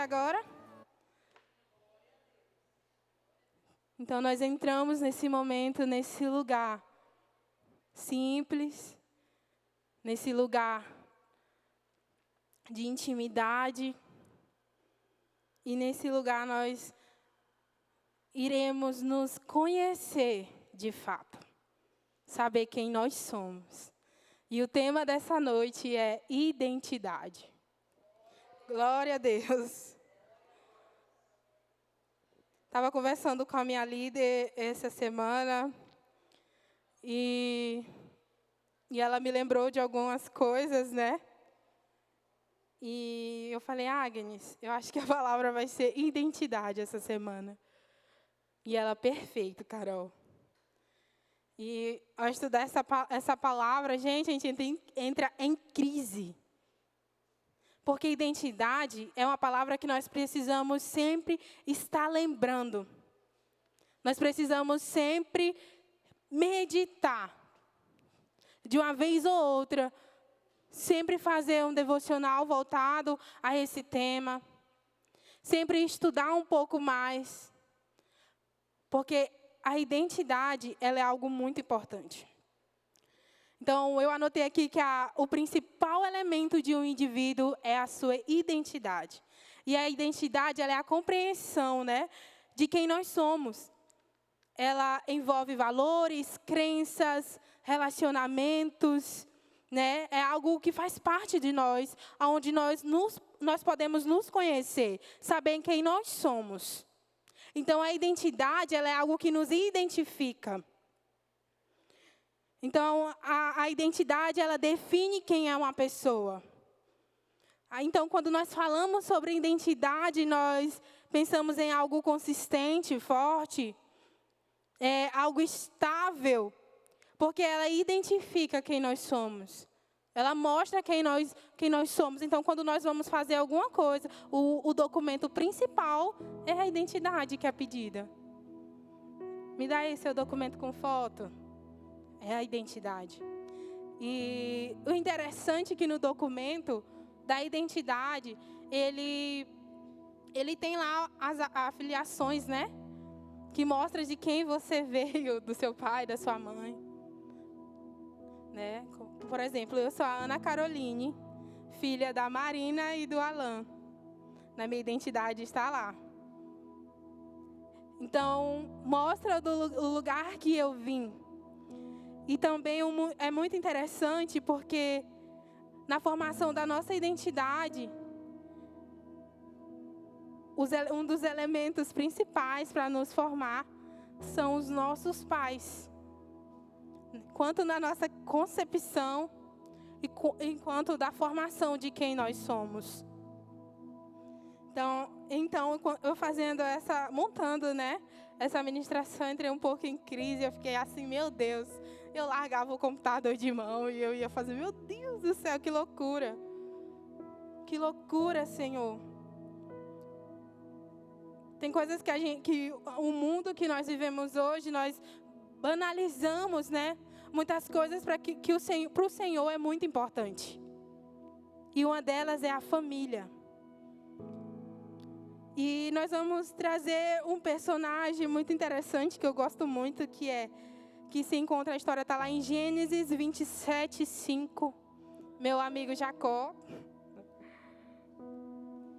Agora? Então nós entramos nesse momento, nesse lugar simples, nesse lugar de intimidade. E nesse lugar nós iremos nos conhecer de fato, saber quem nós somos. E o tema dessa noite é identidade. Glória a Deus. Estava conversando com a minha líder essa semana e ela me lembrou de algumas coisas, né? E eu falei, Agnes, eu acho que a palavra vai ser identidade essa semana. E ela, perfeito, Carol. E ao estudar essa palavra, gente, a gente entra em crise. Porque identidade é uma palavra que nós precisamos sempre estar lembrando. Nós precisamos sempre meditar. De uma vez ou outra, sempre fazer um devocional voltado a esse tema. Sempre estudar um pouco mais. Porque a identidade, ela é algo muito importante. Então, eu anotei aqui que o principal elemento de um indivíduo é a sua identidade. E a identidade, ela é a compreensão, né, de quem nós somos. Ela envolve valores, crenças, relacionamentos, né? É algo que faz parte de nós, onde nós podemos nos conhecer, saber quem nós somos. Então, a identidade, ela é algo que nos identifica. Então, a identidade, ela define quem é uma pessoa. Então, quando nós falamos sobre identidade, nós pensamos em algo consistente, forte, algo estável, porque ela identifica quem nós somos. Ela mostra quem nós somos. Então, quando nós vamos fazer alguma coisa, o documento principal é a identidade que é pedida. Me dá aí seu documento com foto. É a identidade. E o interessante é que no documento da identidade, ele tem lá as afiliações, né? Que mostra de quem você veio, do seu pai, da sua mãe. Né? Por exemplo, eu sou a Ana Caroline, filha da Marina e do Alan. Na minha identidade está lá. Então, mostra o lugar que eu vim. E também é muito interessante porque na formação da nossa identidade, um dos elementos principais para nos formar são os nossos pais. Quanto na nossa concepção enquanto da formação de quem nós somos. Então eu montando, né, essa ministração, entrei um pouco em crise, eu fiquei assim, meu Deus, eu largava o computador de mão e eu ia fazer, meu Deus do céu, que loucura. Que loucura, Senhor. Tem coisas que o mundo que nós vivemos hoje, nós banalizamos, né? Muitas coisas para o Senhor é muito importante. E uma delas é a família. E nós vamos trazer um personagem muito interessante, que eu gosto muito, que se encontra, a história está lá em Gênesis 27, 5. Meu amigo Jacó.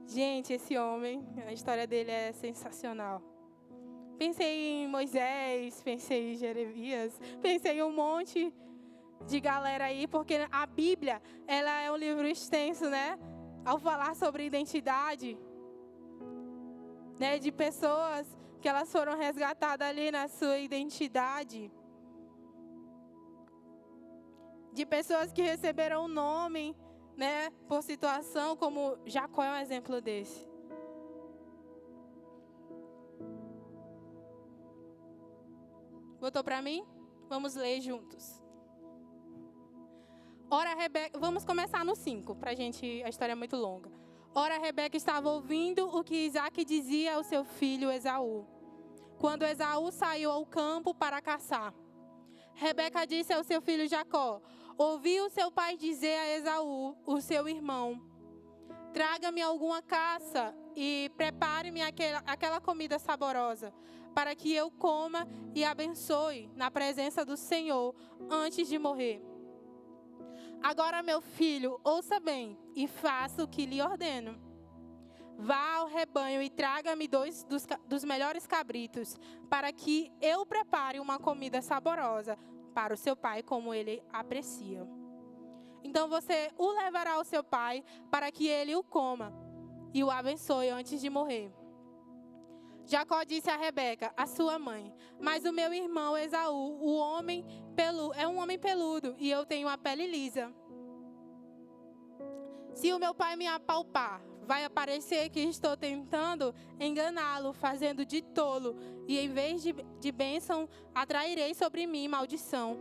Gente, esse homem, a história dele é sensacional. Pensei em Moisés, pensei em Jeremias, pensei em um monte de galera aí, porque a Bíblia, ela é um livro extenso, né? Ao falar sobre identidade, né, de pessoas que elas foram resgatadas ali na sua identidade. De pessoas que receberam o nome, né, por situação, como Jacó é um exemplo desse. Botou para mim? Vamos ler juntos. Ora, Rebeca, vamos começar no 5, a história é muito longa. Ora, Rebeca estava ouvindo o que Isaque dizia ao seu filho Esaú, quando Esaú saiu ao campo para caçar. Rebeca disse ao seu filho Jacó: ouvi o seu pai dizer a Esaú, o seu irmão: traga-me alguma caça e prepare-me aquela comida saborosa, para que eu coma e abençoe na presença do Senhor antes de morrer. Agora, meu filho, ouça bem e faça o que lhe ordeno. Vá ao rebanho e traga-me 2 dos melhores cabritos, para que eu prepare uma comida saborosa para o seu pai, como ele aprecia. Então você o levará ao seu pai, para que ele o coma e o abençoe antes de morrer. Jacó disse a Rebeca, a sua mãe: mas o meu irmão Esaú, é um homem peludo, e eu tenho a pele lisa. Se o meu pai me apalpar, vai parecer que estou tentando enganá-lo, fazendo de tolo, e em vez de bênção, atrairei sobre mim maldição.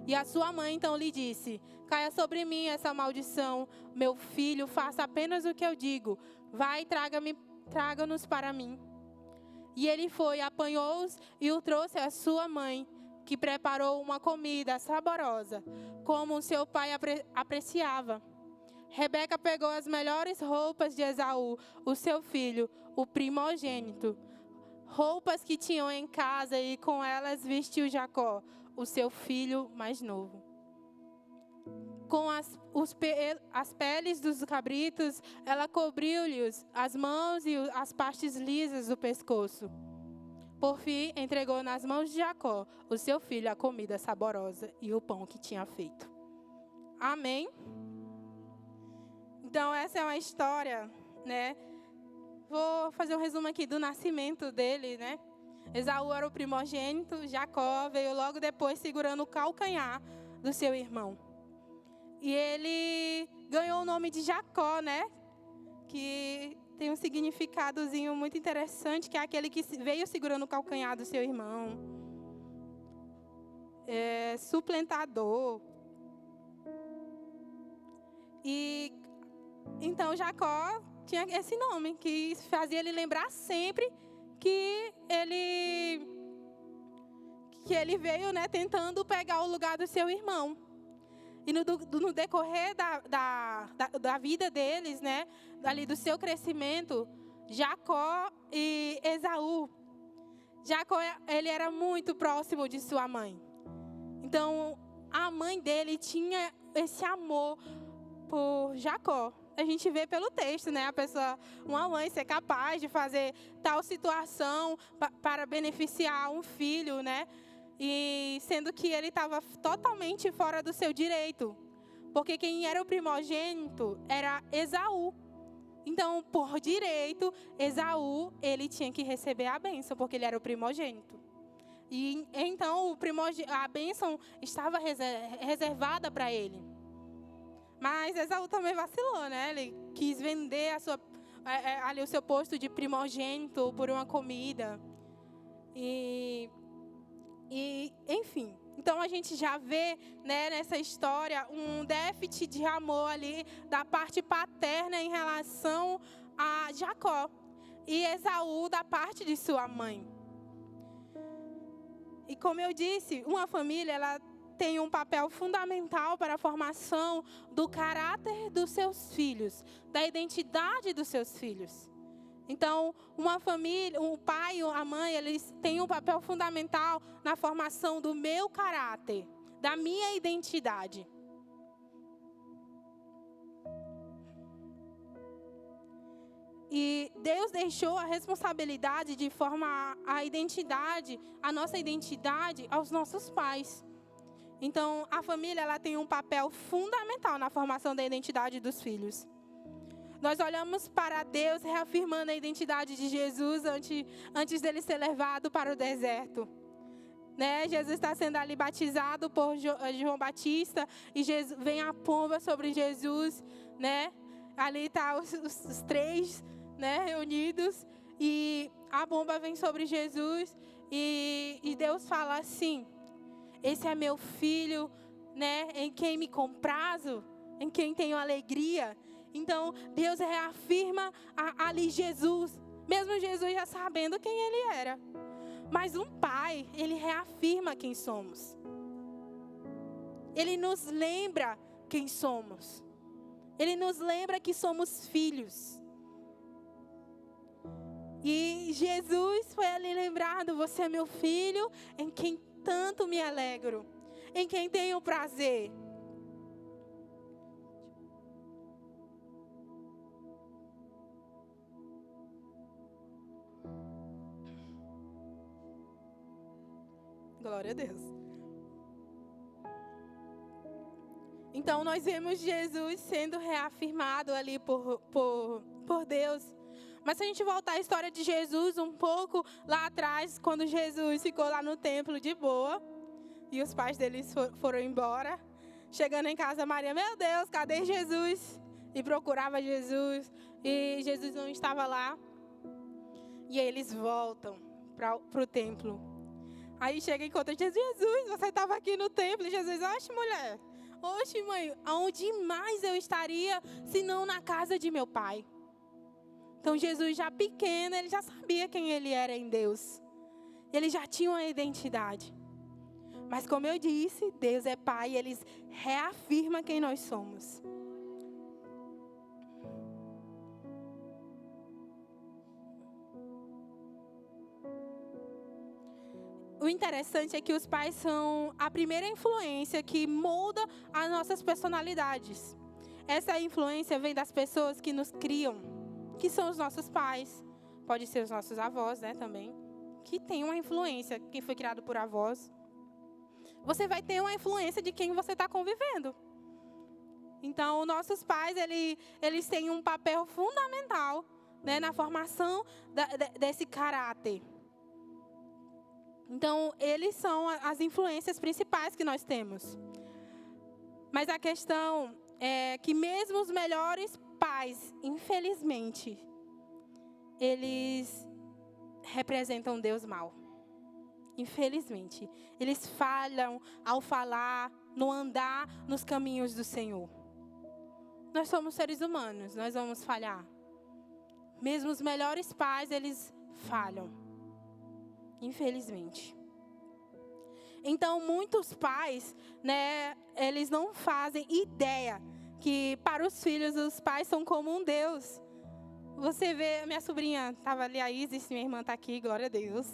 E a sua mãe então lhe disse: caia sobre mim essa maldição, meu filho, faça apenas o que eu digo. Vai, traga-nos para mim. E ele foi, apanhou-os e o trouxe à sua mãe, que preparou uma comida saborosa, como seu pai apreciava. Rebeca pegou as melhores roupas de Esaú, o seu filho, o primogênito, roupas que tinham em casa, e com elas vestiu Jacó, o seu filho mais novo. Com as peles dos cabritos, ela cobriu-lhes as mãos e as partes lisas do pescoço. Por fim, entregou nas mãos de Jacó, o seu filho, a comida saborosa e o pão que tinha feito. Amém? Então, essa é uma história, né? Vou fazer um resumo aqui do nascimento dele, né? Esaú era o primogênito, Jacó veio logo depois segurando o calcanhar do seu irmão. E ele ganhou o nome de Jacó, né? Que tem um significadozinho muito interessante, que é aquele que veio segurando o calcanhar do seu irmão. Suplentador. E então Jacó tinha esse nome, que fazia ele lembrar sempre que ele veio, né, tentando pegar o lugar do seu irmão. E no decorrer da vida deles, né, ali do seu crescimento, Jacó e Esaú, Jacó, ele era muito próximo de sua mãe. Então, a mãe dele tinha esse amor por Jacó. A gente vê pelo texto, né? Uma mãe ser capaz de fazer tal situação para beneficiar um filho, né? E sendo que ele estava totalmente fora do seu direito. Porque quem era o primogênito era Esaú. Então, por direito, Esaú, ele tinha que receber a bênção, porque ele era o primogênito. E então, a bênção estava reservada para ele. Mas Esaú também vacilou, né? Ele quis vender ali o seu posto de primogênito por uma comida. Enfim. Então a gente já vê, né, nessa história um déficit de amor ali da parte paterna em relação a Jacó. E Esaú da parte de sua mãe. E como eu disse, uma família, ela tem um papel fundamental para a formação do caráter dos seus filhos, da identidade dos seus filhos. Então, uma família, o pai ou a mãe, eles têm um papel fundamental na formação do meu caráter, da minha identidade. E Deus deixou a responsabilidade de formar a nossa identidade aos nossos pais. Então, a família, ela tem um papel fundamental na formação da identidade dos filhos. Nós olhamos para Deus reafirmando a identidade de Jesus antes dele ser levado para o deserto. Né? Jesus está sendo ali batizado por João Batista e vem a pomba sobre Jesus, né? Ali está os três, né, reunidos, e a pomba vem sobre Jesus e Deus fala assim: esse é meu filho, né, em quem me comprazo, em quem tenho alegria. Então, Deus reafirma ali Jesus, mesmo Jesus já sabendo quem ele era. Mas um pai, ele reafirma quem somos. Ele nos lembra quem somos. Ele nos lembra que somos filhos. E Jesus foi ali lembrado: você é meu filho, em quem tanto me alegro, em quem tenho prazer. Glória a Deus. Então, nós vemos Jesus sendo reafirmado ali por Deus. Mas se a gente voltar à história de Jesus um pouco lá atrás, quando Jesus ficou lá no templo de boa, e os pais deles foram embora, chegando em casa, Maria: meu Deus, cadê Jesus? E procurava Jesus, e Jesus não estava lá. E aí eles voltam para o templo. Aí chega e encontra Jesus: Jesus, você estava aqui no templo. E Jesus: oxe, mulher, oxe, mãe, aonde mais eu estaria, se não na casa de meu pai? Então Jesus, já pequeno, ele já sabia quem ele era em Deus. Ele já tinha uma identidade. Mas como eu disse, Deus é pai e ele reafirma quem nós somos. O interessante é que os pais são a primeira influência que molda as nossas personalidades. Essa influência vem das pessoas que nos criam, que são os nossos pais. Pode ser os nossos avós, né, também. Que tem uma influência, quem foi criado por avós. Você vai ter uma influência de quem você está convivendo. Então, nossos pais, eles têm um papel fundamental, né, na formação desse caráter. Então, eles são as influências principais que nós temos. Mas a questão é que mesmo os melhores pais, infelizmente, eles representam Deus mal. Infelizmente. Eles falham ao falar, no andar nos caminhos do Senhor. Nós somos seres humanos, nós vamos falhar. Mesmo os melhores pais, eles falham. Infelizmente. Então, muitos pais, né, eles não fazem ideia que para os filhos, os pais são como um Deus. Você vê, minha sobrinha estava ali, a Isis, minha irmã está aqui, glória a Deus.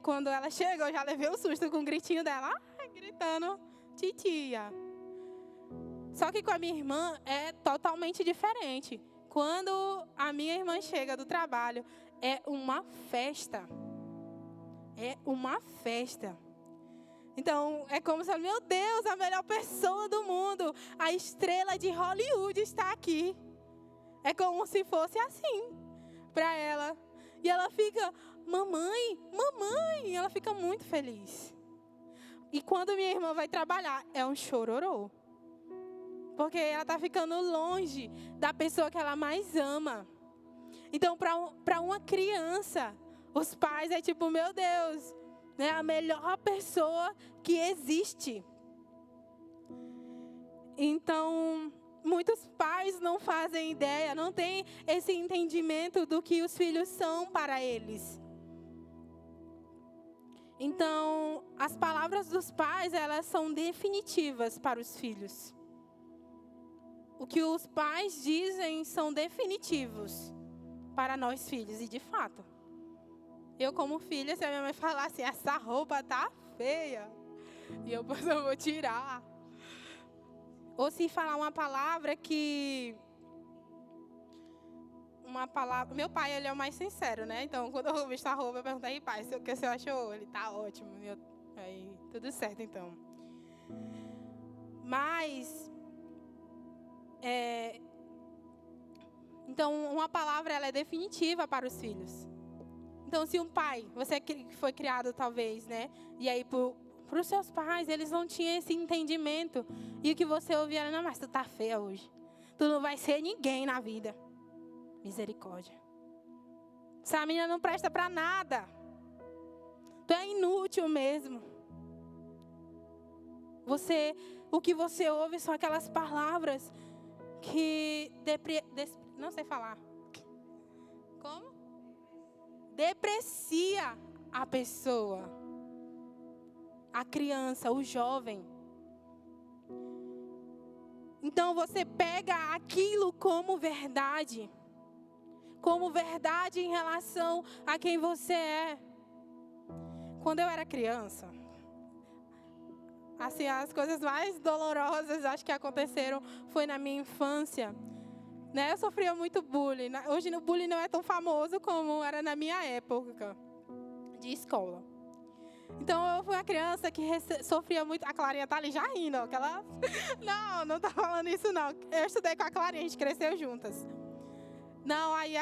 Quando ela chegou, eu já levei um susto com o gritinho dela, gritando, titia. Só que com a minha irmã é totalmente diferente. Quando a minha irmã chega do trabalho, é uma festa. É uma festa. Então, é como se, meu Deus, a melhor pessoa do mundo, a estrela de Hollywood está aqui. É como se fosse assim para ela. E ela fica, mamãe, mamãe. Ela fica muito feliz. E quando minha irmã vai trabalhar, é um chororô. Porque ela está ficando longe da pessoa que ela mais ama. Então, para uma criança, os pais é tipo, meu Deus, né, a melhor pessoa que existe. Então, muitos pais não fazem ideia, não têm esse entendimento do que os filhos são para eles. Então, as palavras dos pais, elas são definitivas para os filhos. O que os pais dizem são definitivos para nós filhos, e de fato. Eu como filha, se a minha mãe falar assim, essa roupa tá feia, e eu vou tirar. Ou se falar uma palavra que... Meu pai, ele é o mais sincero, né? Então, quando eu visto a roupa, eu perguntei, pai, o que você achou? Ele, tá ótimo. Aí, tudo certo, então. Mas... Então, uma palavra, ela é definitiva para os filhos. Então, se um pai, você que foi criado talvez, né? E aí, para os seus pais, eles não tinham esse entendimento. E o que você ouvia era, não, mas tu tá feia hoje. Tu não vai ser ninguém na vida. Misericórdia. Essa menina não presta para nada. Tu é inútil mesmo. O que você ouve são aquelas palavras que não sei falar. Como? Deprecia a pessoa, a criança, o jovem. Então você pega aquilo como verdade, como verdade em relação a quem você é. Quando eu era criança, assim, as coisas mais dolorosas, acho que aconteceram, foi na minha infância. Né? Eu sofria muito bullying. Hoje o bullying não é tão famoso como era na minha época de escola. Então eu fui uma criança que sofria muito. A Clarinha tá ali já rindo, ó, que ela... Não tá falando isso não. Eu estudei com a Clarinha, a gente cresceu juntas. Não, aí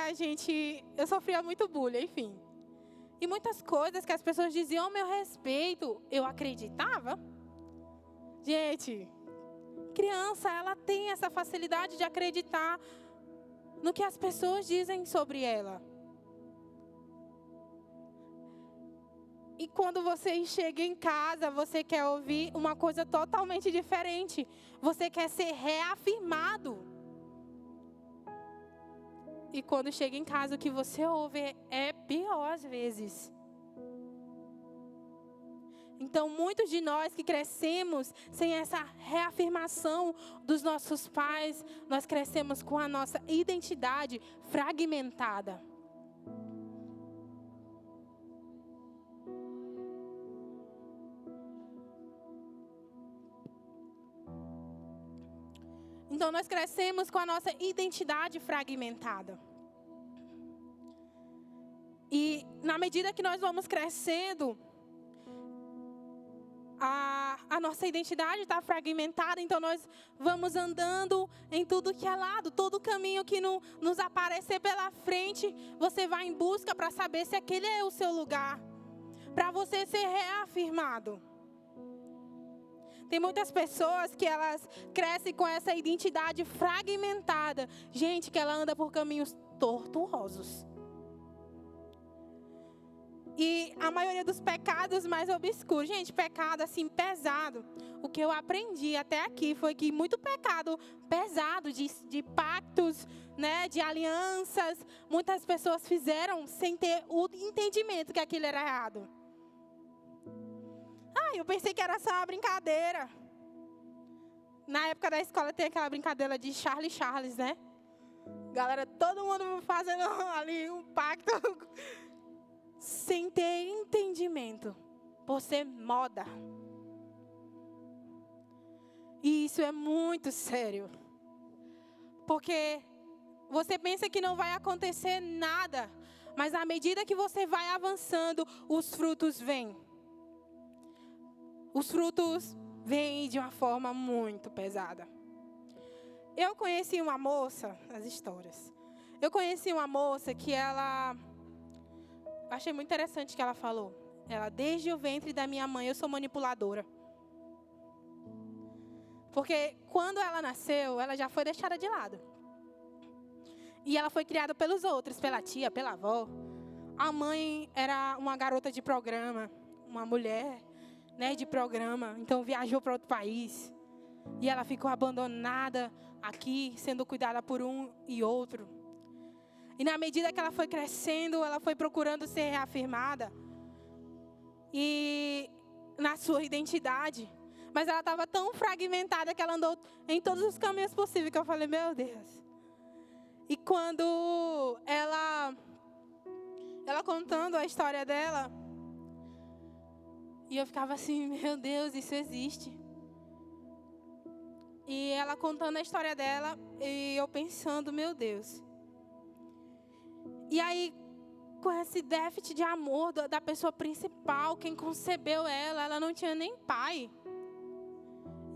eu sofria muito bullying, enfim. E muitas coisas que as pessoas diziam ao meu respeito, eu acreditava. Gente, criança, ela tem essa facilidade de acreditar no que as pessoas dizem sobre ela. E quando você chega em casa, você quer ouvir uma coisa totalmente diferente. Você quer ser reafirmado. E quando chega em casa, o que você ouve é pior às vezes. Então, muitos de nós que crescemos sem essa reafirmação dos nossos pais, nós crescemos com a nossa identidade fragmentada. Então, nós crescemos com a nossa identidade fragmentada. E, na medida que nós vamos crescendo, a nossa identidade está fragmentada, então nós vamos andando em tudo que é lado, todo caminho que nos aparecer pela frente, você vai em busca para saber se aquele é o seu lugar, para você ser reafirmado. Tem muitas pessoas que elas crescem com essa identidade fragmentada, gente, que ela anda por caminhos tortuosos. E a maioria dos pecados mais obscuros. Gente, pecado assim pesado. O que eu aprendi até aqui foi que muito pecado pesado de pactos, né, de alianças, muitas pessoas fizeram sem ter o entendimento que aquilo era errado. Eu pensei que era só uma brincadeira. Na época da escola tem aquela brincadeira de Charles, né? Galera, todo mundo fazendo ali um pacto sem ter entendimento, por ser moda. E isso é muito sério. Porque você pensa que não vai acontecer nada, mas à medida que você vai avançando, os frutos vêm. Os frutos vêm de uma forma muito pesada. Eu conheci uma moça, as histórias. Eu conheci uma moça que ela... Achei muito interessante o que ela falou. Ela, desde o ventre da minha mãe, eu sou manipuladora. Porque quando ela nasceu, ela já foi deixada de lado. E ela foi criada pelos outros, pela tia, pela avó. A mãe era uma garota de programa, uma mulher, né, de programa. Então viajou para outro país. E ela ficou abandonada aqui, sendo cuidada por um e outro. E na medida que ela foi crescendo, ela foi procurando ser reafirmada. E na sua identidade. Mas ela estava tão fragmentada que ela andou em todos os caminhos possíveis, que eu falei, meu Deus. E quando ela contando a história dela, e eu ficava assim, meu Deus, isso existe. E ela contando a história dela, e eu pensando, meu Deus. E aí, com esse déficit de amor da pessoa principal, quem concebeu ela não tinha nem pai.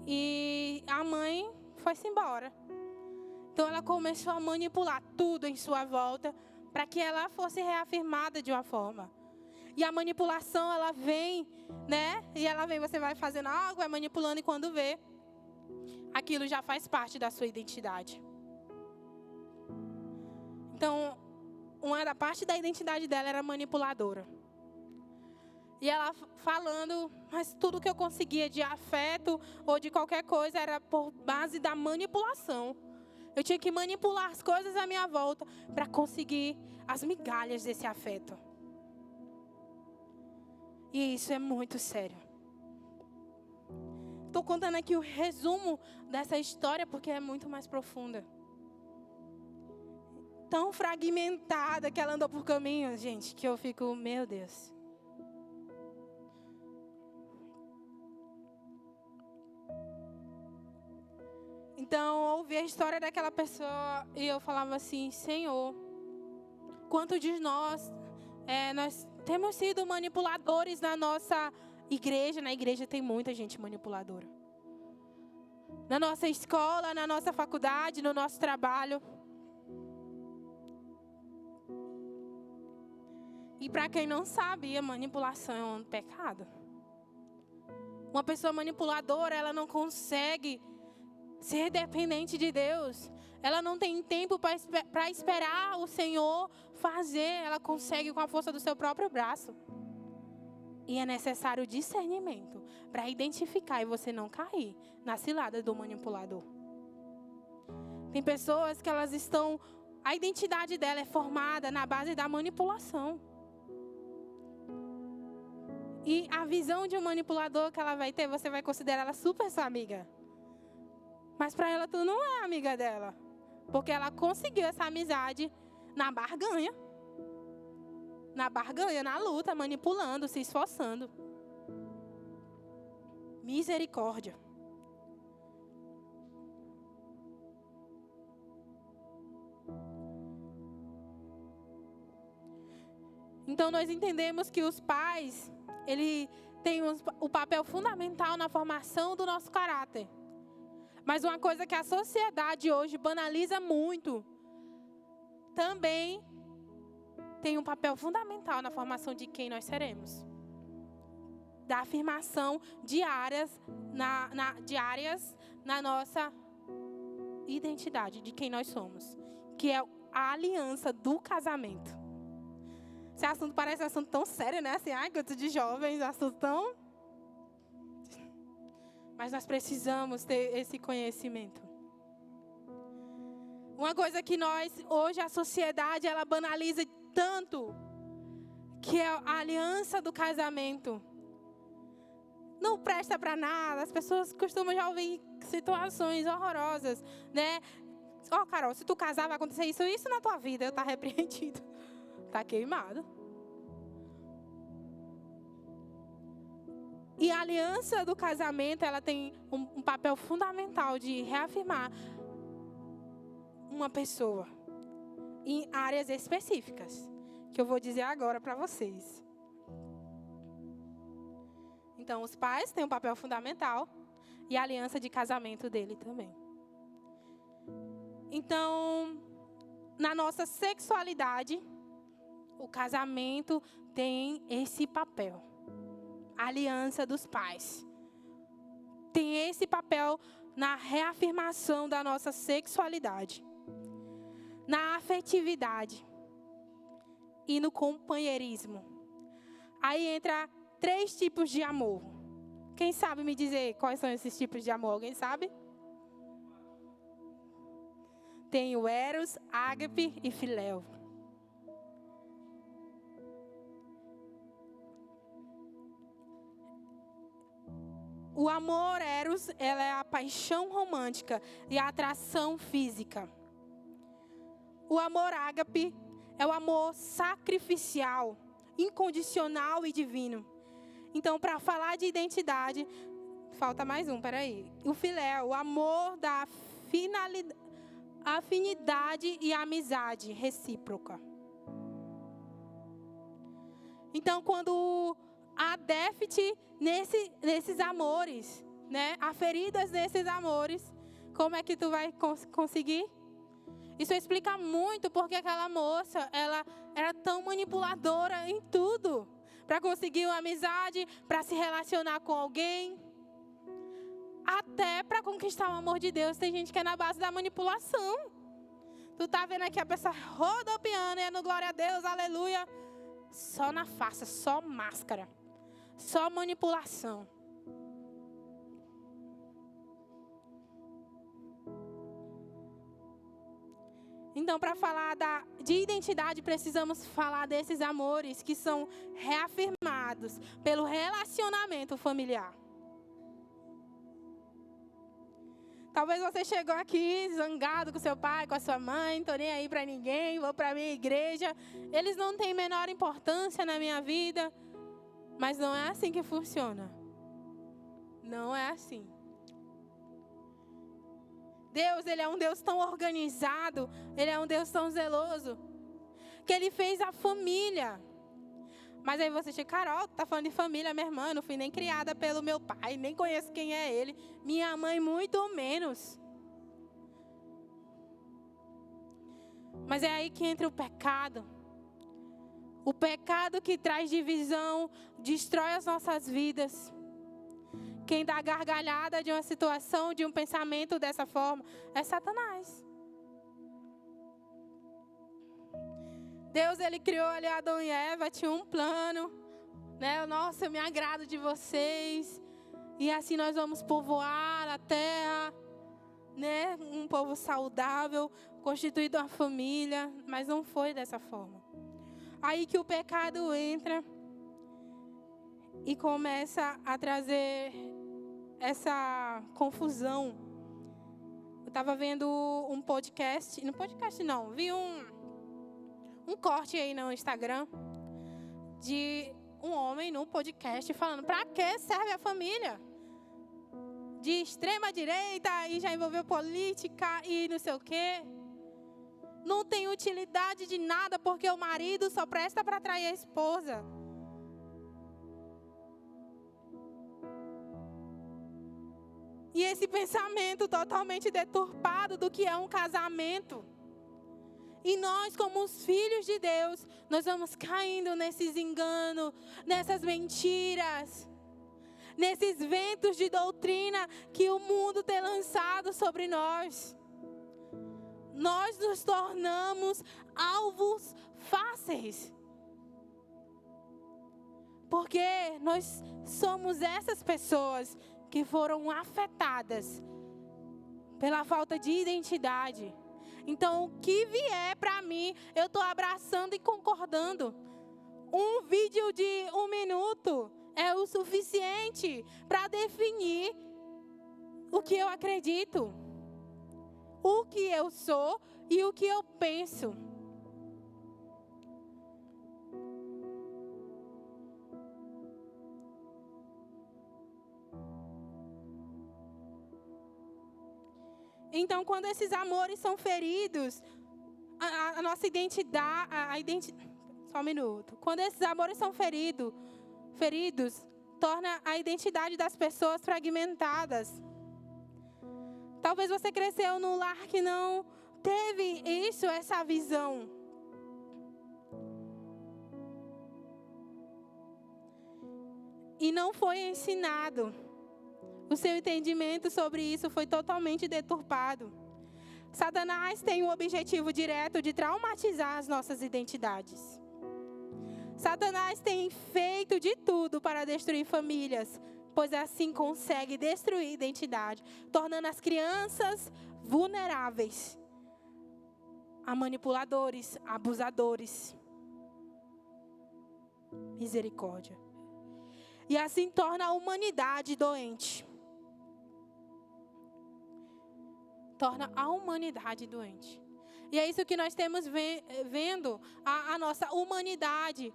E a mãe foi-se embora. Então ela começou a manipular tudo em sua volta para que ela fosse reafirmada de uma forma. E a manipulação, ela vem, né? E ela vem, você vai fazendo algo, vai manipulando, e quando vê, aquilo já faz parte da sua identidade. Então, uma da parte da identidade dela era manipuladora. E ela falando, mas tudo que eu conseguia de afeto ou de qualquer coisa era por base da manipulação. Eu tinha que manipular as coisas à minha volta para conseguir as migalhas desse afeto. E isso é muito sério. Estou contando aqui o resumo dessa história porque é muito mais profunda. tão fragmentada que ela andou por caminhos, gente, que eu fico, meu Deus. Então, eu ouvi a história daquela pessoa e eu falava assim, Senhor, quantos de nós temos sido manipuladores na nossa igreja? Na igreja tem muita gente manipuladora. Na nossa escola, na nossa faculdade, no nosso trabalho. E para quem não sabia, manipulação é um pecado. Uma pessoa manipuladora, ela não consegue ser dependente de Deus. Ela não tem tempo para esperar o Senhor fazer. Ela consegue com a força do seu próprio braço. E é necessário discernimento para identificar e você não cair na cilada do manipulador. Tem pessoas que elas estão... A identidade dela é formada na base da manipulação. E a visão de um manipulador que ela vai ter, você vai considerar ela super sua amiga. Mas para ela, tu não é amiga dela. Porque ela conseguiu essa amizade na barganha. Na barganha, na luta, manipulando, se esforçando. Misericórdia. Então, nós entendemos que os pais, ele tem o papel fundamental na formação do nosso caráter. Mas uma coisa que a sociedade hoje banaliza muito, também tem um papel fundamental na formação de quem nós seremos. Da afirmação diárias na nossa identidade, de quem nós somos. Que é a aliança do casamento. Esse assunto parece um assunto tão sério, né? Assim, coisa de jovens, assunto tão... Mas nós precisamos ter esse conhecimento. Uma coisa que hoje a sociedade, ela banaliza tanto, que é a aliança do casamento. Não presta para nada. As pessoas costumam já ouvir situações horrorosas, né? Carol, se tu casar vai acontecer isso na tua vida. Eu tá repreendido. Tá queimado. E a aliança do casamento, ela tem um papel fundamental de reafirmar uma pessoa em áreas específicas, que eu vou dizer agora para vocês. Então, os pais têm um papel fundamental e a aliança de casamento dele também. Então, na nossa sexualidade, o casamento tem esse papel. A aliança dos pais tem esse papel na reafirmação da nossa sexualidade, na afetividade e no companheirismo. Aí entra 3 tipos de amor. Quem sabe me dizer quais são esses tipos de amor? Alguém sabe? Tem o eros, ágape e filéu. O amor eros, ela é a paixão romântica e a atração física. O amor ágape é o amor sacrificial, incondicional e divino. Então, para falar de identidade, falta mais um, peraí. O filéu, o amor da afinidade e amizade recíproca. Então, quando há déficit nesses amores, né? Há feridas nesses amores, como é que tu vai conseguir? Isso explica muito porque aquela moça, ela era tão manipuladora em tudo. Para conseguir uma amizade, para se relacionar com alguém. Até para conquistar o amor de Deus, tem gente que é na base da manipulação. Tu tá vendo aqui a pessoa rodopiando, e no glória a Deus, aleluia. Só na farsa, só máscara. Só manipulação. Então, para falar de identidade, precisamos falar desses amores que são reafirmados pelo relacionamento familiar. Talvez você chegou aqui zangado com seu pai, com a sua mãe, tô nem aí para ninguém, vou para minha igreja. Eles não têm menor importância na minha vida. Mas não é assim que funciona. Não é assim. Deus, Ele é um Deus tão organizado, Ele é um Deus tão zeloso, que Ele fez a família. Mas aí você chega, Carol, tá falando de família, minha irmã, não fui nem criada pelo meu pai, nem conheço quem é ele. Minha mãe, muito menos. Mas é aí que entra o pecado. O pecado que traz divisão, destrói as nossas vidas. Quem dá gargalhada de uma situação, de um pensamento dessa forma, é Satanás. Deus, Ele criou ali Adão e Eva, tinha um plano, né? Nossa, eu me agrado de vocês. E assim nós vamos povoar a terra, né? Um povo saudável, constituído uma família. Mas não foi dessa forma. Aí que o pecado entra e começa a trazer essa confusão. Eu estava vendo um podcast, vi um corte aí no Instagram de um homem num podcast falando para que serve a família? De extrema direita e já envolveu política e não sei o quê. Não tem utilidade de nada porque o marido só presta para atrair a esposa. E esse pensamento totalmente deturpado do que é um casamento. E nós, como os filhos de Deus, nós vamos caindo nesses enganos, nessas mentiras, nesses ventos de doutrina que o mundo tem lançado sobre nós. Nós nos tornamos alvos fáceis. Porque nós somos essas pessoas que foram afetadas pela falta de identidade. Então, o que vier para mim, eu estou abraçando e concordando. Um vídeo de 1 minuto é o suficiente para definir o que eu acredito, o que eu sou e o que eu penso. Então, quando esses amores são feridos, a nossa identidade, só um minuto. Quando esses amores são feridos, torna a identidade das pessoas fragmentadas. Talvez você cresceu num lar que não teve essa visão. E não foi ensinado. O seu entendimento sobre isso foi totalmente deturpado. Satanás tem o objetivo direto de traumatizar as nossas identidades. Satanás tem feito de tudo para destruir famílias, pois assim consegue destruir identidade, tornando as crianças vulneráveis a manipuladores, abusadores. Misericórdia. E assim torna a humanidade doente. Torna a humanidade doente. E é isso que nós temos vendo, a nossa humanidade.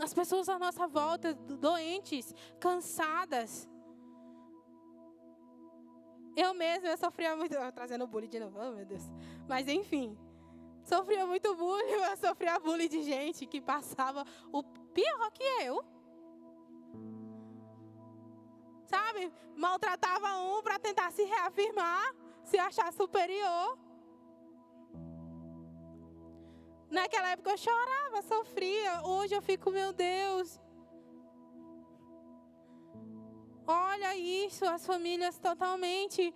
As pessoas à nossa volta, doentes, cansadas. Eu sofria muito, trazendo bullying de novo, oh meu Deus. Mas enfim, sofria muito bullying, eu sofria bullying de gente que passava o pior que eu. Sabe, maltratava um para tentar se reafirmar, se achar superior. Naquela época eu chorava, sofria. Hoje eu fico, meu Deus. Olha isso, as famílias totalmente,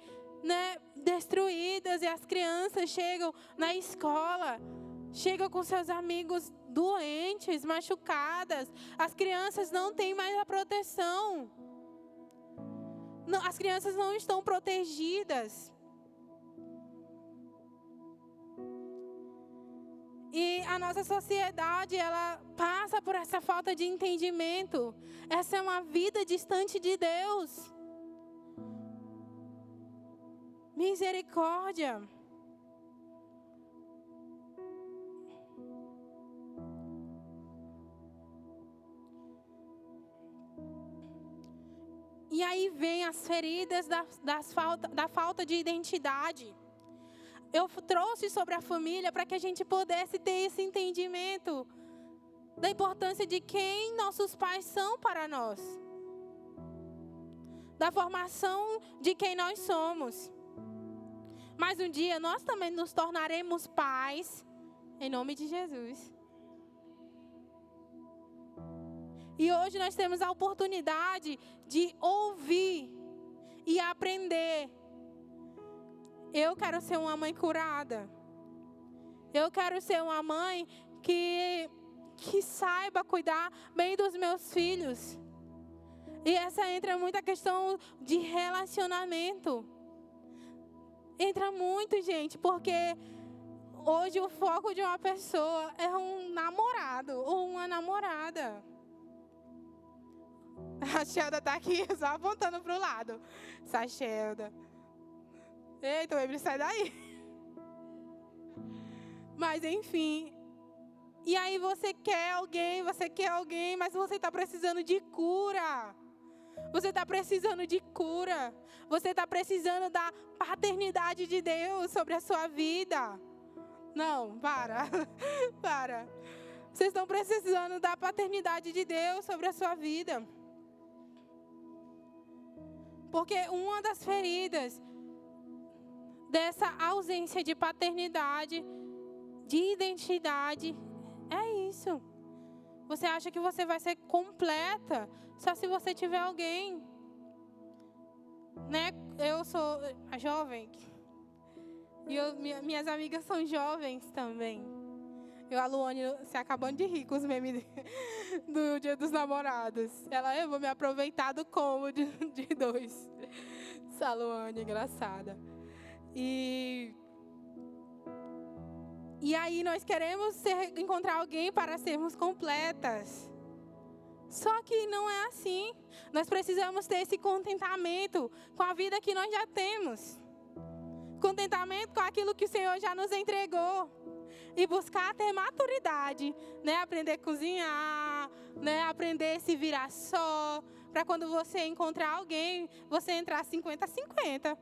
destruídas. E as crianças chegam na escola, chegam com seus amigos doentes, machucadas. As crianças não têm mais a proteção. Não, as crianças não estão protegidas. E a nossa sociedade, ela passa por essa falta de entendimento. Essa é uma vida distante de Deus. Misericórdia. E aí vem as feridas da falta de identidade. Eu trouxe sobre a família para que a gente pudesse ter esse entendimento da importância de quem nossos pais são para nós. Da formação de quem nós somos. Mas um dia nós também nos tornaremos pais, em nome de Jesus. E hoje nós temos a oportunidade de ouvir e aprender. Eu quero ser uma mãe curada. Eu quero ser uma mãe que saiba cuidar bem dos meus filhos. E essa entra muito a questão de relacionamento. Entra muito, gente, porque hoje o foco de uma pessoa é um namorado ou uma namorada. A Shelda está aqui só apontando para o lado. Essa Shelda. Eita, o Emily, sai daí. Mas enfim. E aí você quer alguém, mas você está precisando de cura. Você está precisando de cura. Você está precisando da paternidade de Deus sobre a sua vida. Não, para. Para. Vocês estão precisando da paternidade de Deus sobre a sua vida. Porque uma das feridas dessa ausência de paternidade, de identidade, é isso. Você acha que você vai ser completa só se você tiver alguém. Né? Eu sou jovem. E minhas amigas são jovens também. A Luane se acabando de rir com os memes do Dia dos Namorados. Eu vou me aproveitar do combo de dois. Essa Luane, engraçada. E aí nós queremos encontrar alguém para sermos completas. Só que não é assim. Nós precisamos ter esse contentamento com a vida que nós já temos. Contentamento com aquilo que o Senhor já nos entregou. E buscar ter maturidade, né? Aprender a cozinhar, né? Aprender a se virar só. Para quando você encontrar alguém, você entrar 50-50.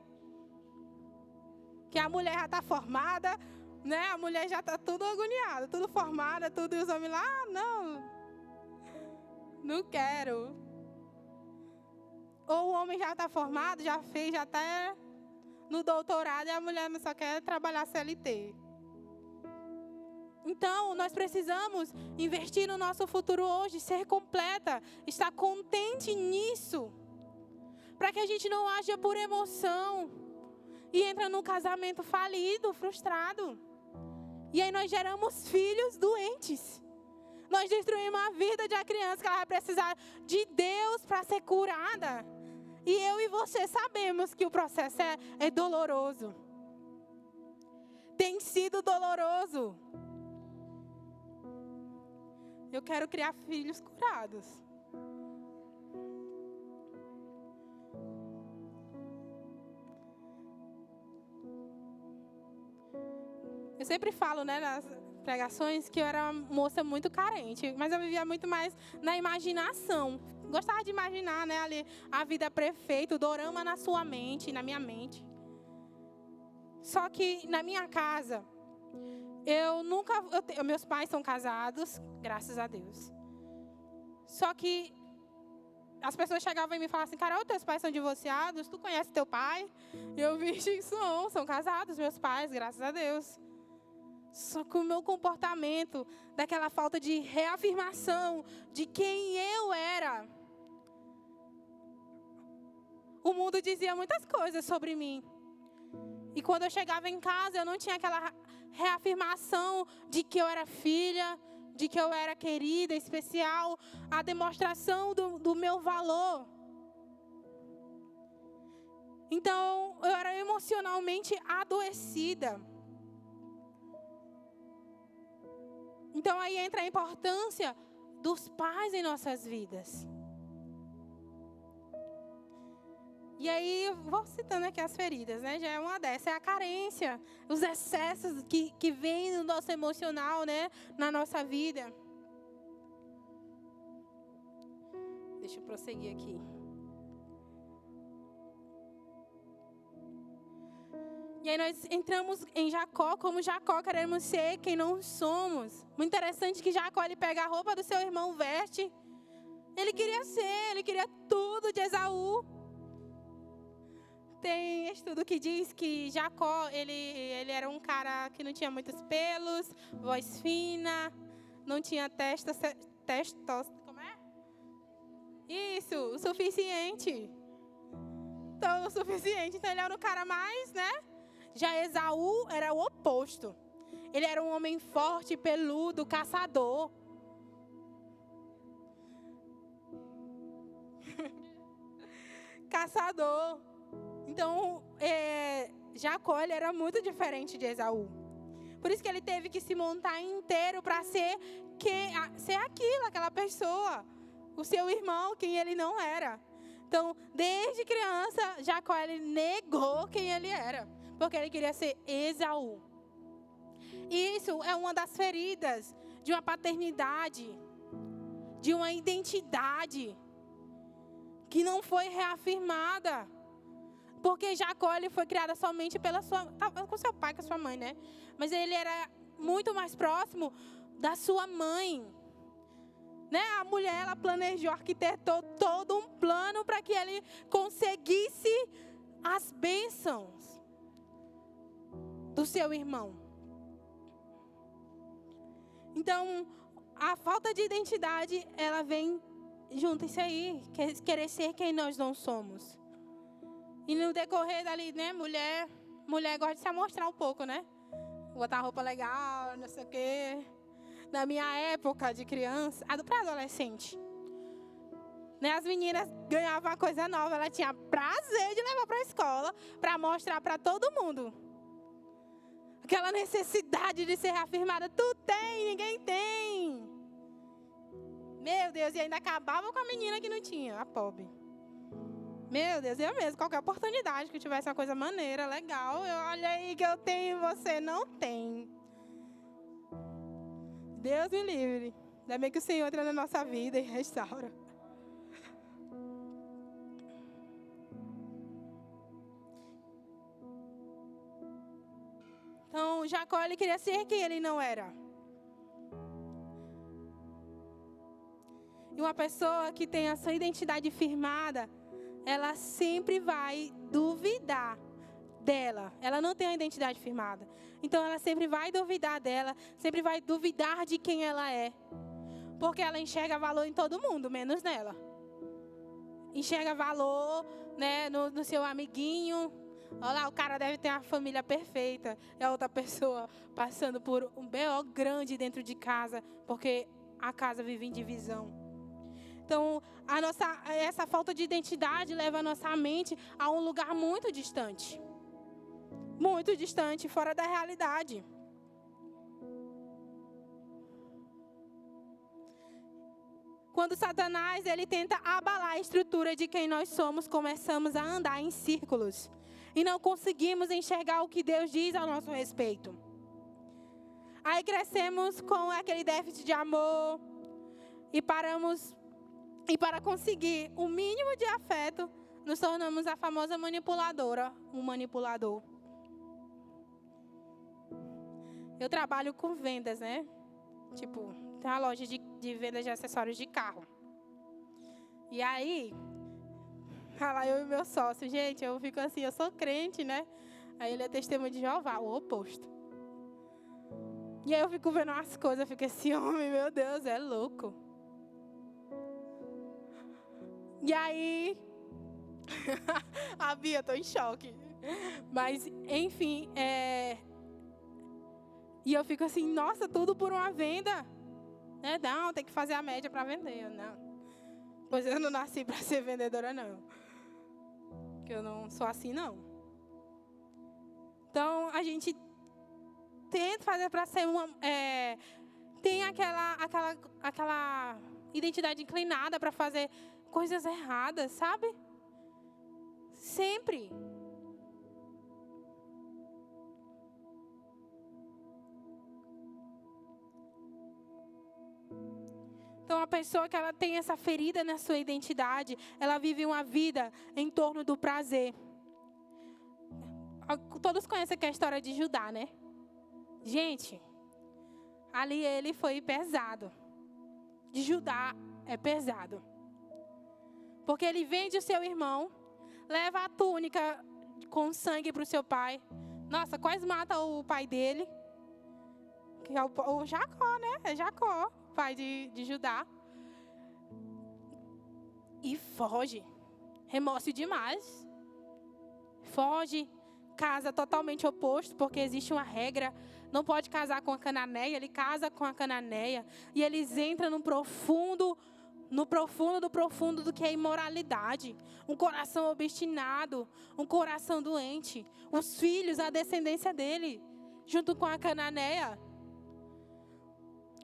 Que a mulher já está formada, né? A mulher já está tudo agoniada, tudo formada, tudo. E os homens lá, não quero. Ou o homem já está formado, já fez, já está no doutorado, e a mulher só quer trabalhar CLT. Então, nós precisamos investir no nosso futuro hoje, ser completa, estar contente nisso, para que a gente não haja por emoção e entra num casamento falido, frustrado. E aí nós geramos filhos doentes. Nós destruímos a vida de uma criança que ela vai precisar de Deus para ser curada. E eu e você sabemos que o processo é doloroso. Tem sido doloroso. Eu quero criar filhos curados. Eu sempre falo, né, nas pregações, que eu era uma moça muito carente, mas eu vivia muito mais na imaginação. Gostava de imaginar, né, ali a vida perfeita, o dorama na sua mente, na minha mente. Só que na minha casa, meus pais são casados, graças a Deus. Só que as pessoas chegavam e me falavam assim: Carol, teus pais são divorciados, tu conhece teu pai? E eu vi que são casados meus pais, graças a Deus. Só que o meu comportamento, daquela falta de reafirmação de quem eu era, o mundo dizia muitas coisas sobre mim. E quando eu chegava em casa, eu não tinha aquela reafirmação de que eu era filha, de que eu era querida, especial, a demonstração do meu valor. Então, eu era emocionalmente adoecida. Então, aí entra a importância dos pais em nossas vidas. E aí, vou citando aqui as feridas, né? Já é uma dessas. É a carência, os excessos que vêm no nosso emocional, né? Na nossa vida. Deixa eu prosseguir aqui. E aí nós entramos em Jacó, como Jacó queremos ser quem não somos. Muito interessante que Jacó, ele pega a roupa do seu irmão, veste. Ele queria tudo de Esaú. Tem estudo que diz que Jacó, ele era um cara que não tinha muitos pelos, voz fina, não tinha como é? Isso, o suficiente. Então, o suficiente. Então, ele era um cara mais, né? Já Esaú era o oposto. Ele era um homem forte, peludo, caçador. Caçador. Então, Jacó, ele era muito diferente de Esaú. Por isso que ele teve que se montar inteiro para ser aquela pessoa. O seu irmão, quem ele não era. Então, desde criança, Jacó, ele negou quem ele era. Porque ele queria ser Esaú. E isso é uma das feridas de uma paternidade, de uma identidade que não foi reafirmada. Porque Jacó, ele foi criado somente com seu pai, com a sua mãe, né? Mas ele era muito mais próximo da sua mãe. Né? A mulher, ela planejou, arquitetou todo um plano para que ele conseguisse as bênçãos do seu irmão. Então, a falta de identidade, ela vem junto isso aí, querer ser quem nós não somos. E no decorrer dali, né, mulher gosta de se amostrar um pouco, né? Botar roupa legal, não sei o quê. Na minha época de criança, para adolescente, né, as meninas ganhavam uma coisa nova, ela tinha prazer de levar para a escola, para mostrar para todo mundo. Aquela necessidade de ser reafirmada, tu tem, ninguém tem. Meu Deus, e ainda acabava com a menina que não tinha, a pobre. Meu Deus, eu mesmo, qualquer oportunidade que eu tivesse uma coisa maneira, legal, olha aí que eu tenho e você não tem. Deus me livre. Ainda bem que o Senhor entra na nossa vida e restaura. Então, Jacó, ele queria ser quem ele não era. E uma pessoa que tem a sua identidade firmada, ela sempre vai duvidar dela. Ela não tem a identidade firmada. Então, ela sempre vai duvidar dela, sempre vai duvidar de quem ela é. Porque ela enxerga valor em todo mundo, menos nela. Enxerga valor, né, no seu amiguinho. Olha lá, o cara deve ter uma família perfeita. E a outra pessoa passando por um B.O. grande dentro de casa, porque a casa vive em divisão. Então, essa falta de identidade leva a nossa mente a um lugar muito distante. Muito distante, fora da realidade. Quando Satanás, ele tenta abalar a estrutura de quem nós somos, começamos a andar em círculos. E não conseguimos enxergar o que Deus diz ao nosso respeito. Aí crescemos com aquele déficit de amor e paramos. E para conseguir o mínimo de afeto, nos tornamos a famosa manipuladora, um manipulador. Eu trabalho com vendas, né? Tipo, tem uma loja de vendas de acessórios de carro. E aí, lá eu e meu sócio, gente, eu fico assim, eu sou crente, né? Aí ele é testemunho de Jeová, o oposto. E aí eu fico vendo umas coisas, eu fico assim, homem, meu Deus, é louco. E aí, a Bia, eu tô em choque. Mas, enfim, e eu fico assim, nossa, tudo por uma venda. Não, tem que fazer a média para vender. Não. Pois eu não nasci para ser vendedora, não. Porque eu não sou assim, não. Então, a gente tenta fazer para ser uma... tem aquela identidade inclinada para fazer coisas erradas, sabe? Sempre. Então, a pessoa que ela tem essa ferida na sua identidade, ela vive uma vida em torno do prazer. Todos conhecem aqui a história de Judá, né? Gente, ali ele foi pesado. De Judá é pesado. Porque ele vende o seu irmão, leva a túnica com sangue para o seu pai. Nossa, quase mata o pai dele. Que é o Jacó, né? É Jacó, pai de Judá. E foge. Remorse demais. Foge. Casa totalmente oposto, porque existe uma regra. Não pode casar com a cananeia. Ele casa com a cananeia. E eles entram no profundo do que é imoralidade. Um coração obstinado. Um coração doente. Os filhos, a descendência dele, junto com a cananeia.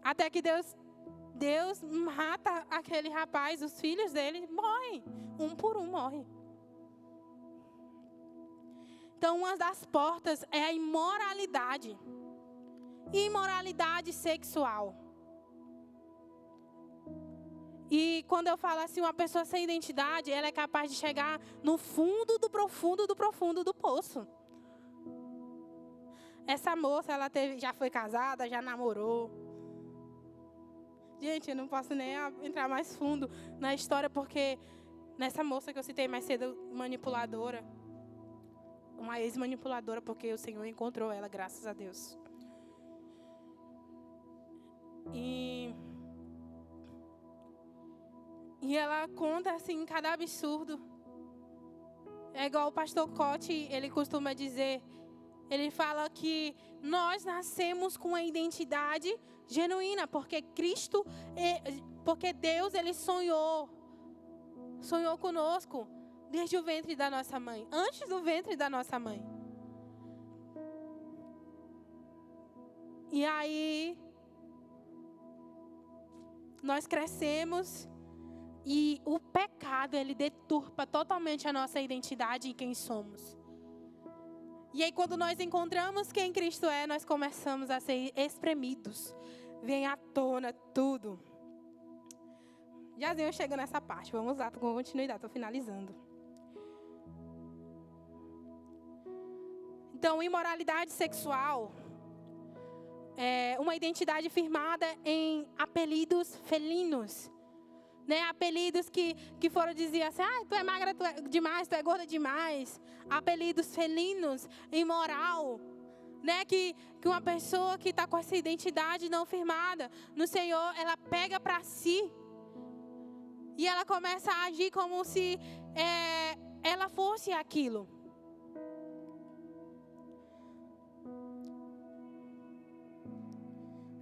Até que Deus mata aquele rapaz, os filhos dele morrem. Um por um morrem. Então, uma das portas é a imoralidade. Imoralidade sexual. E quando eu falo assim, uma pessoa sem identidade, ela é capaz de chegar no fundo do poço. Essa moça, ela já foi casada, já namorou. Gente, eu não posso nem entrar mais fundo na história, porque nessa moça que eu citei mais cedo, manipuladora, uma ex-manipuladora, porque o Senhor encontrou ela, graças a Deus. E ela conta assim, cada absurdo. É igual o pastor Cote, ele costuma dizer, ele fala que nós nascemos com a identidade genuína, porque porque Deus, ele sonhou conosco desde o ventre da nossa mãe, antes do ventre da nossa mãe. E aí nós crescemos e o pecado, ele deturpa totalmente a nossa identidade e quem somos. E aí, quando nós encontramos quem Cristo é, nós começamos a ser espremidos. Vem à tona tudo. Jazinho chega nessa parte. Vamos lá, com continuidade, estou finalizando. Então, imoralidade sexual é uma identidade firmada em apelidos felinos. Né, apelidos que foram dizer assim, tu é magra demais, tu é gorda demais. Apelidos felinos, imoral. Né, que uma pessoa que está com essa identidade não firmada no Senhor, ela pega para si. E ela começa a agir como se ela fosse aquilo.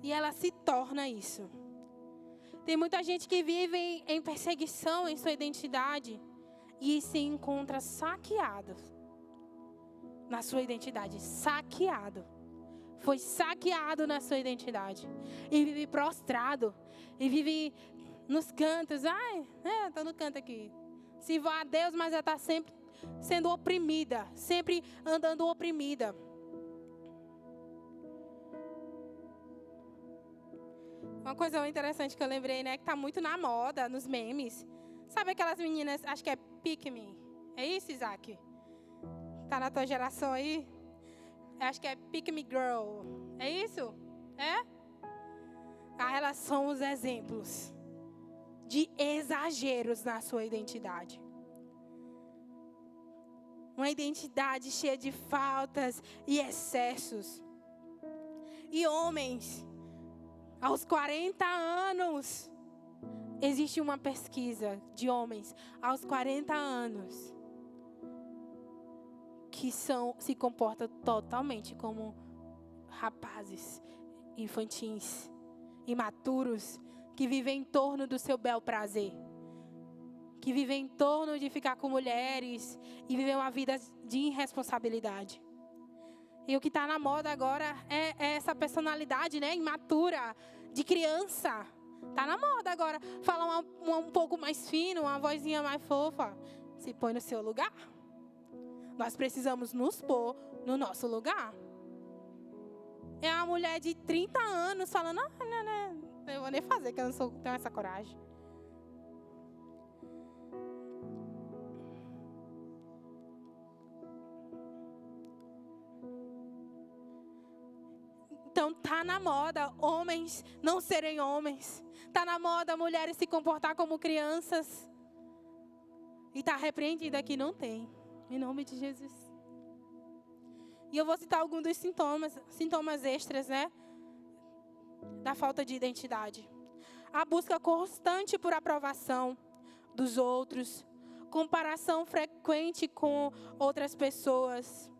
E ela se torna isso. Tem muita gente que vive em perseguição em sua identidade e se encontra saqueado na sua identidade. Saqueado. Foi saqueado na sua identidade. E vive prostrado. E vive nos cantos. Estou no canto aqui. Sirvo a Deus, mas ela está sempre sendo oprimida. Sempre andando oprimida. Uma coisa interessante que eu lembrei, né? Que tá muito na moda, nos memes. Sabe aquelas meninas, acho que é Pick Me. É isso, Isaac? Tá na tua geração aí? Acho que é Pick Me Girl. É isso? É? Elas são os exemplos de exageros na sua identidade. Uma identidade cheia de faltas e excessos. E homens... Aos 40 anos, existe uma pesquisa de homens aos 40 anos que se comportam totalmente como rapazes infantis, imaturos, que vivem em torno do seu bel prazer, que vivem em torno de ficar com mulheres e viver uma vida de irresponsabilidade. E o que está na moda agora é essa personalidade, né, imatura, de criança. Está na moda agora. Fala um pouco mais fino, uma vozinha mais fofa. Se põe no seu lugar. Nós precisamos nos pôr no nosso lugar. É uma mulher de 30 anos falando, não, eu vou nem fazer, que eu não tenho essa coragem. Então tá na moda homens não serem homens. Tá na moda mulheres se comportar como crianças. E tá repreendida que não tem. Em nome de Jesus. E eu vou citar alguns dos sintomas extras, né? Da falta de identidade. A busca constante por aprovação dos outros. Comparação frequente com outras pessoas.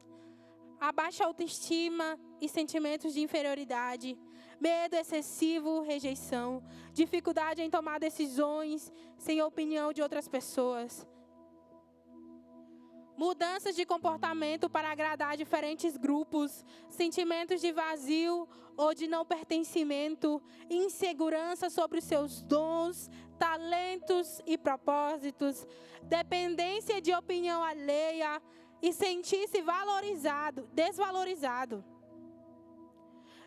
A baixa autoestima e sentimentos de inferioridade, medo excessivo, rejeição, dificuldade em tomar decisões sem opinião de outras pessoas. Mudanças de comportamento para agradar diferentes grupos, sentimentos de vazio ou de não pertencimento, insegurança sobre os seus dons, talentos e propósitos, dependência de opinião alheia e sentir-se desvalorizado.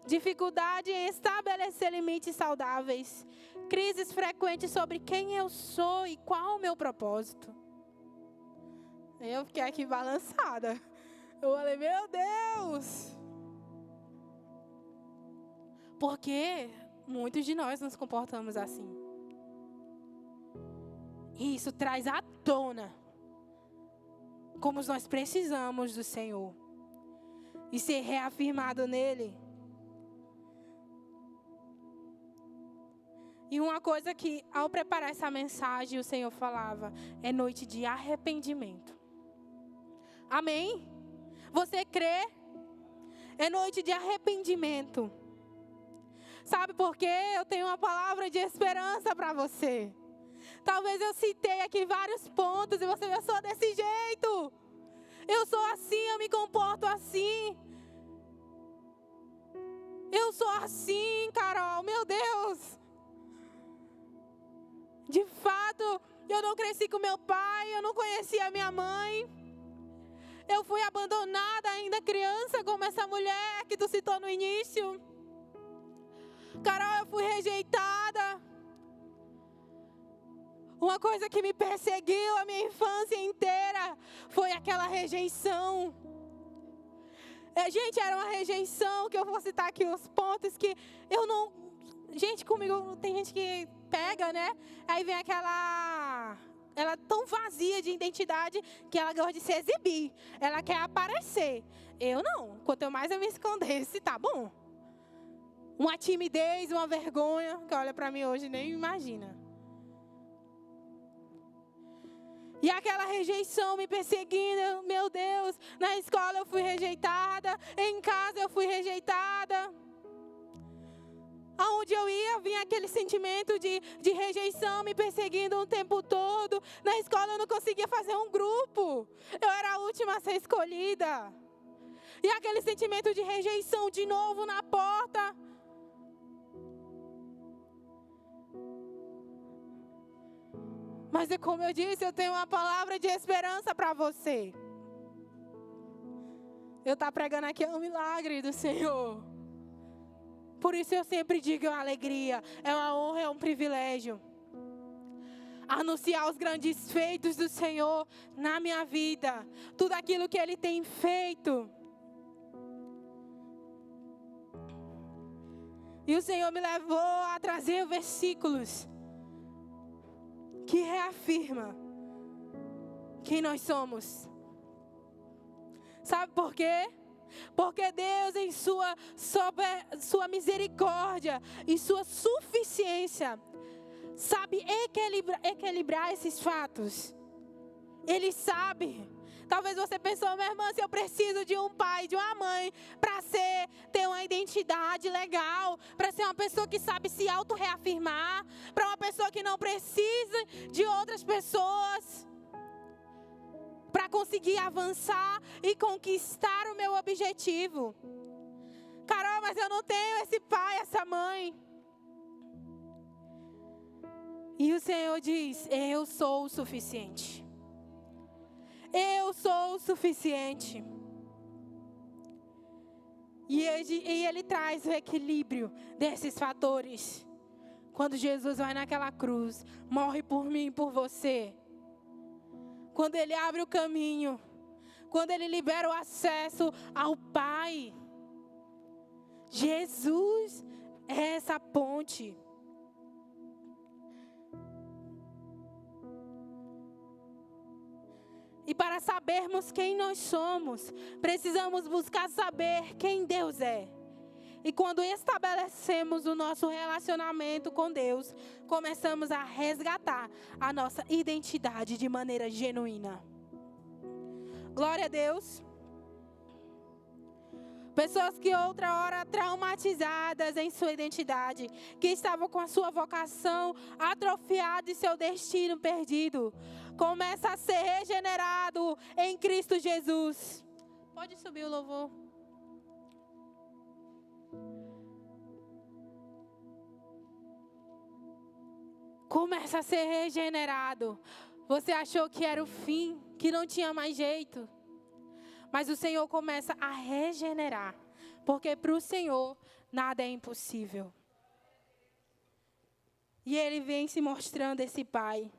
Dificuldade em estabelecer limites saudáveis, crises frequentes sobre quem eu sou e qual o meu propósito. Eu fiquei aqui balançada. Eu falei, meu Deus! Porque muitos de nós nos comportamos assim. E isso traz à tona como nós precisamos do Senhor. E ser reafirmado nele. E uma coisa que, ao preparar essa mensagem, o Senhor falava, é noite de arrependimento. Amém? Você crê? É noite de arrependimento. Sabe por quê? Eu tenho uma palavra de esperança para você. Talvez eu citei aqui vários pontos e você, eu sou desse jeito. Eu sou assim, eu me comporto assim. Eu sou assim, Carol, meu Deus. De fato, eu não cresci com meu pai, eu não conhecia a minha mãe. Eu fui abandonada ainda criança, como essa mulher que tu citou no início. Carol, eu fui rejeitada. Uma coisa que me perseguiu a minha infância inteira foi aquela rejeição. Gente, era uma rejeição que eu vou citar aqui os pontos que eu não... Gente, comigo tem gente que pega, né? Aí vem aquela... Ela é tão vazia de identidade que ela gosta de se exibir. Ela quer aparecer. Eu não. Quanto mais eu me escondesse, tá bom. Uma timidez, uma vergonha, que olha pra mim hoje nem imagina. E aquela rejeição me perseguindo, meu Deus. Na escola eu fui rejeitada, em casa eu fui rejeitada. Aonde eu ia, vinha aquele sentimento de rejeição me perseguindo o tempo todo. Na escola eu não conseguia fazer um grupo. Eu era a última a ser escolhida. E aquele sentimento de rejeição de novo na porta. Mas é como eu disse, eu tenho uma palavra de esperança para você. Eu estou pregando aqui um milagre do Senhor. Por isso eu sempre digo, é uma alegria, é uma honra, é um privilégio. Anunciar os grandes feitos do Senhor na minha vida. Tudo aquilo que Ele tem feito. E o Senhor me levou a trazer versículos que reafirma quem nós somos. Sabe por quê? Porque Deus, em sua misericórdia e sua suficiência, sabe equilibrar esses fatos. Ele sabe. Talvez você pensou, minha irmã, se eu preciso de um pai, de uma mãe, para ter uma identidade legal, para ser uma pessoa que sabe se auto-reafirmar, para uma pessoa que não precisa de outras pessoas, para conseguir avançar e conquistar o meu objetivo. Carol, mas eu não tenho esse pai, essa mãe. E o Senhor diz, eu sou o suficiente. Eu sou o suficiente. E ele traz o equilíbrio desses fatores. Quando Jesus vai naquela cruz, morre por mim e por você. Quando ele abre o caminho. Quando ele libera o acesso ao Pai. Jesus é essa ponte. E para sabermos quem nós somos, precisamos buscar saber quem Deus é. E quando estabelecemos o nosso relacionamento com Deus, começamos a resgatar a nossa identidade de maneira genuína. Glória a Deus. Pessoas que outra hora traumatizadas em sua identidade, que estavam com a sua vocação atrofiada e seu destino perdido, começa a ser regenerado em Cristo Jesus. Pode subir o louvor. Começa a ser regenerado. Você achou que era o fim, que não tinha mais jeito. Mas o Senhor começa a regenerar. Porque para o Senhor nada é impossível. E Ele vem se mostrando esse Pai.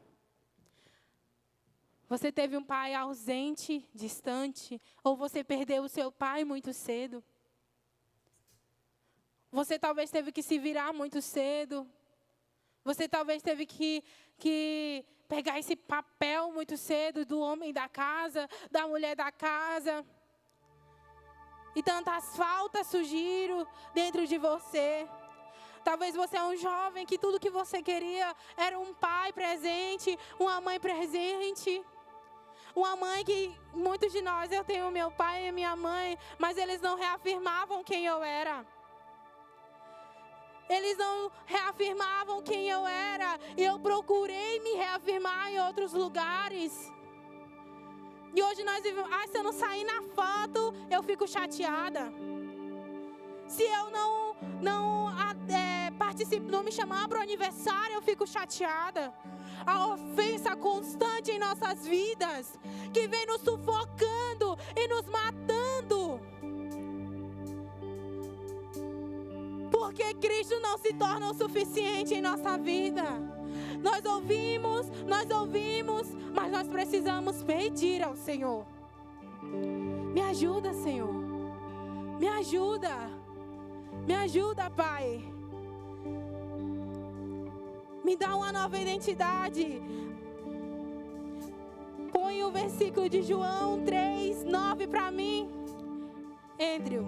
Você teve um pai ausente, distante, ou você perdeu o seu pai muito cedo. Você talvez teve que se virar muito cedo. Você talvez teve que pegar esse papel muito cedo do homem da casa, da mulher da casa. E tantas faltas surgiram dentro de você. Talvez você é um jovem que tudo que você queria era um pai presente, uma mãe presente. Uma mãe que, muitos de nós, eu tenho meu pai e minha mãe, mas eles não reafirmavam quem eu era. Eles não reafirmavam quem eu era. E eu procurei me reafirmar em outros lugares. E hoje nós vivemos, se eu não sair na foto, eu fico chateada. Se eu não participo, não me chamar para o aniversário, eu fico chateada. A ofensa constante em nossas vidas, que vem nos sufocando e nos matando. Porque Cristo não se torna o suficiente em nossa vida. Nós ouvimos, mas nós precisamos pedir ao Senhor. Me ajuda, Senhor. Me ajuda. Me ajuda, Pai. Me dá uma nova identidade. Põe o versículo de João 3:9 para mim, Andrew.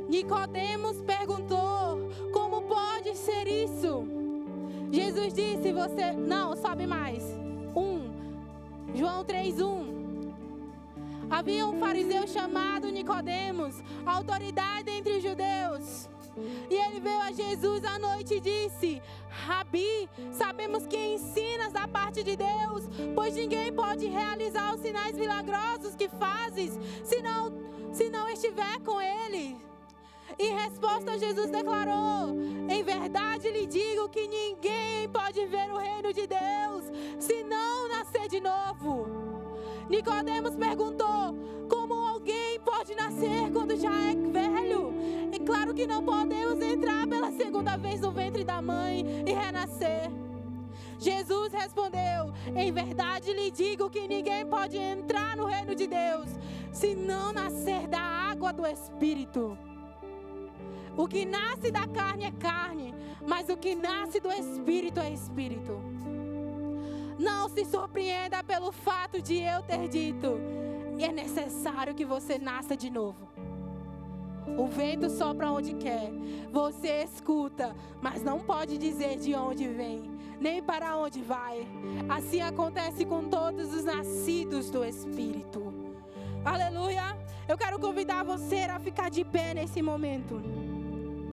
Nicodemos perguntou: como pode ser isso? Jesus disse: não, sobe mais. João 3:1. Havia um fariseu chamado Nicodemos, autoridade entre os judeus. E ele veio a Jesus à noite e disse: Rabi, sabemos que ensinas da parte de Deus, pois ninguém pode realizar os sinais milagrosos que fazes, se não estiver com ele. Em resposta, Jesus declarou: em verdade lhe digo que ninguém pode ver o reino de Deus se não nascer de novo. Nicodemos perguntou: como alguém pode nascer quando já é velho? É claro que não podemos entrar pela segunda vez no ventre da mãe e renascer. Jesus respondeu: em verdade lhe digo que ninguém pode entrar no reino de Deus se não nascer da água do Espírito. O que nasce da carne é carne, mas o que nasce do Espírito é Espírito. Não se surpreenda pelo fato de eu ter dito: é necessário que você nasça de novo. O vento sopra onde quer, você escuta, mas não pode dizer de onde vem, nem para onde vai. Assim acontece com todos os nascidos do Espírito. Aleluia! Eu quero convidar você a ficar de pé nesse momento.